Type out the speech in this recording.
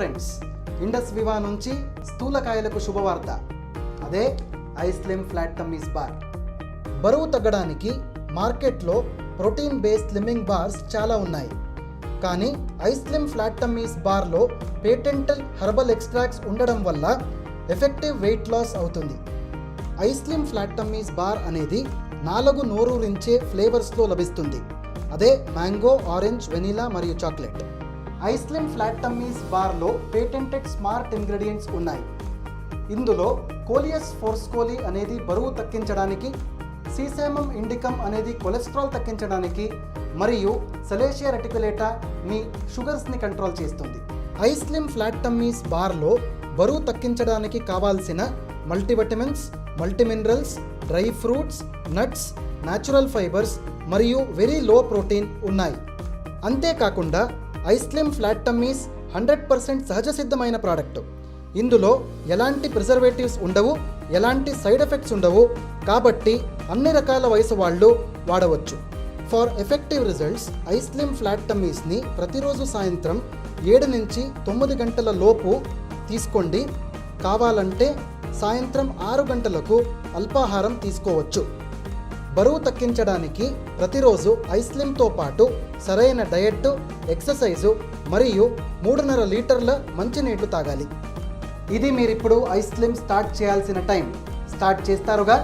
Friends, Indus వివా నుంచి స్థూలకాయలకు శుభవార్త. అదే ఐస్లిమ్ ఫ్లాట్ టమ్మీస్ బార్. బరువు తగ్గడానికి మార్కెట్లో ప్రోటీన్ బేస్డ్ స్లిమ్మింగ్ బార్స్ చాలా ఉన్నాయి. కానీ ఐస్లిమ్ ఫ్లాట్ టమ్మీస్ బార్లో పేటెంటల్ హెర్బల్ ఎక్స్ట్రాక్ట్స్ ఉండడం వల్ల ఎఫెక్టివ్ వెయిట్ లాస్ అవుతుంది. ఐస్లిమ్ ఫ్లాట్ టమ్మీస్ బార్ అనేది 4 నోరూరించే ఫ్లేవర్స్లో లభిస్తుంది. అదే మ్యాంగో, ఆరెంజ్, వెనిలా మరియు చాక్లెట్. ఐస్లిమ్ ఫ్లాట్ టమ్మీస్ బార్లో పేటెంటెడ్ స్మార్ట్ ఇంగ్రీడియంట్స్ ఉన్నాయి. ఇందులో కోలియస్ ఫోర్స్కోలి అనేది బరువు తగ్గించడానికి, సీసామమ్ ఇండికమ్ అనేది కొలెస్ట్రాల్ తగ్గించడానికి మరియు సలేషియా రెటికులేటా మీ షుగర్స్ని కంట్రోల్ చేస్తుంది. ఐస్లిమ్ ఫ్లాట్ టమ్మీస్ బార్లో బరువు తగ్గించడానికి కావాల్సిన multivitamins, multiminerals, dry fruits, nuts, natural fibres మరియు వెరీ లో ప్రోటీన్ ఉన్నాయి. అంతేకాకుండా ఐస్లిమ్ ఫ్లాట్ టమ్మీస్ 100% సహజ సిద్ధమైన ప్రోడక్ట్. ఇందులో ఎలాంటి ప్రిజర్వేటివ్స్ ఉండవు, ఎలాంటి సైడ్ ఎఫెక్ట్స్ ఉండవు. కాబట్టి అన్ని రకాల వయసు వాళ్ళు వాడవచ్చు. For effective results iSlim flat టమ్మీస్ని ప్రతిరోజు సాయంత్రం 7 నుంచి 9 గంటల లోపు తీసుకోండి. కావాలంటే సాయంత్రం 6 గంటలకు అల్పాహారం తీసుకోవచ్చు. బరువు తగ్గించడానికి ప్రతిరోజు ఐస్లిమ్తో పాటు సరైన డయట్, ఎక్సర్సైజు మరియు 3.5 లీటర్ల మంచినీళ్లు తాగాలి. ఇది మీరిప్పుడు ఐస్లిమ్ స్టార్ట్ చేయాల్సిన టైం. స్టార్ట్ చేస్తారుగా?